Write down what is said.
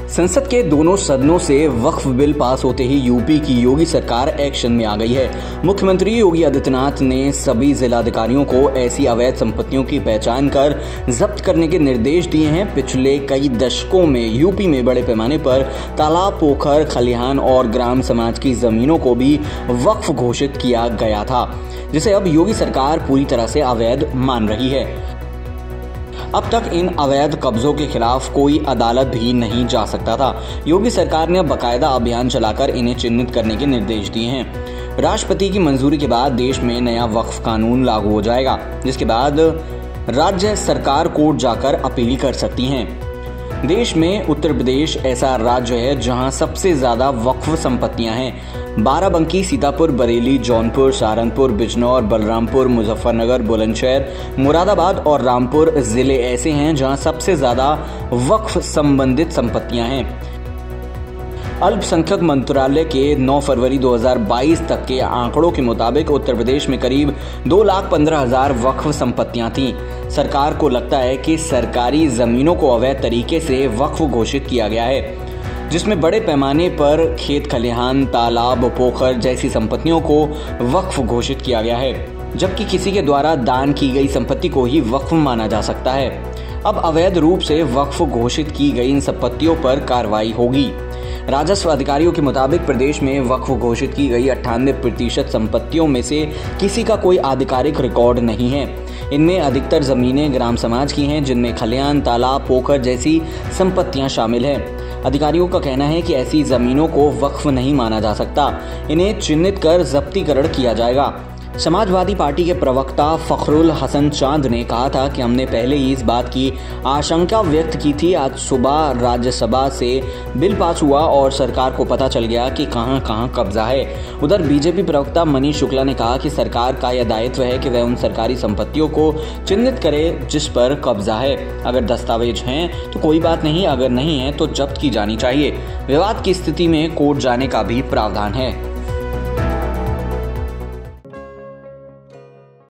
संसद के दोनों सदनों से वक्फ बिल पास होते ही यूपी की योगी सरकार एक्शन में आ गई है। मुख्यमंत्री योगी आदित्यनाथ ने सभी जिलाधिकारियों को ऐसी अवैध संपत्तियों की पहचान कर जब्त करने के निर्देश दिए हैं। पिछले कई दशकों में यूपी में बड़े पैमाने पर तालाब, पोखर, खलिहान और ग्राम समाज की जमीनों को भी वक्फ घोषित किया गया था, जिसे अब योगी सरकार पूरी तरह से अवैध मान रही है। अब तक इन अवैध कब्जों के खिलाफ कोई अदालत भी नहीं जा सकता था। योगी सरकार ने बाकायदा अभियान चलाकर इन्हें चिन्हित करने के निर्देश दिए हैं। राष्ट्रपति की मंजूरी के बाद देश में नया वक्फ कानून लागू हो जाएगा, जिसके बाद राज्य सरकार कोर्ट जाकर अपील कर सकती हैं। देश में उत्तर प्रदेश ऐसा राज्य है जहां सबसे ज्यादा वक्फ संपत्तियां हैं। बाराबंकी, सीतापुर, बरेली, जौनपुर, सहारनपुर, बिजनौर, बलरामपुर, मुजफ्फरनगर, बुलंदशहर, मुरादाबाद और रामपुर जिले ऐसे हैं जहां सबसे ज्यादा वक्फ संबंधित संपत्तियां हैं। अल्पसंख्यक मंत्रालय के 9 फरवरी 2022 तक के आंकड़ों के मुताबिक उत्तर प्रदेश में करीब 2,15,000 वक्फ संपत्तियां थीं। सरकार को लगता है कि सरकारी जमीनों को अवैध तरीके से वक्फ घोषित किया गया है, जिसमें बड़े पैमाने पर खेत खलिहान, तालाब, पोखर जैसी संपत्तियों को वक्फ घोषित किया गया है, जबकि किसी के द्वारा दान की गई संपत्ति को ही वक्फ माना जा सकता है। अब अवैध रूप से वक्फ घोषित की गई इन संपत्तियों पर कार्रवाई होगी। राजस्व अधिकारियों के मुताबिक प्रदेश में वक्फ घोषित की गई 98% संपत्तियों में से किसी का कोई आधिकारिक रिकॉर्ड नहीं है। इनमें अधिकतर जमीनें ग्राम समाज की हैं, जिनमें खलिहान, तालाब, पोखर जैसी संपत्तियां शामिल हैं। अधिकारियों का कहना है कि ऐसी जमीनों को वक्फ नहीं माना जा सकता, इन्हें चिन्हित कर जब्तीकरण किया जाएगा। समाजवादी पार्टी के प्रवक्ता फखरुल हसन चांद ने कहा था कि हमने पहले ही इस बात की आशंका व्यक्त की थी। आज सुबह राज्यसभा से बिल पास हुआ और सरकार को पता चल गया कि कहां कहां कब्जा है। उधर बीजेपी प्रवक्ता मनीष शुक्ला ने कहा कि सरकार का यह दायित्व है कि वह उन सरकारी संपत्तियों को चिन्हित करे जिस पर कब्जा है। अगर दस्तावेज हैं तो कोई बात नहीं, अगर नहीं है तो जब्त की जानी चाहिए। विवाद की स्थिति में कोर्ट जाने का भी प्रावधान है।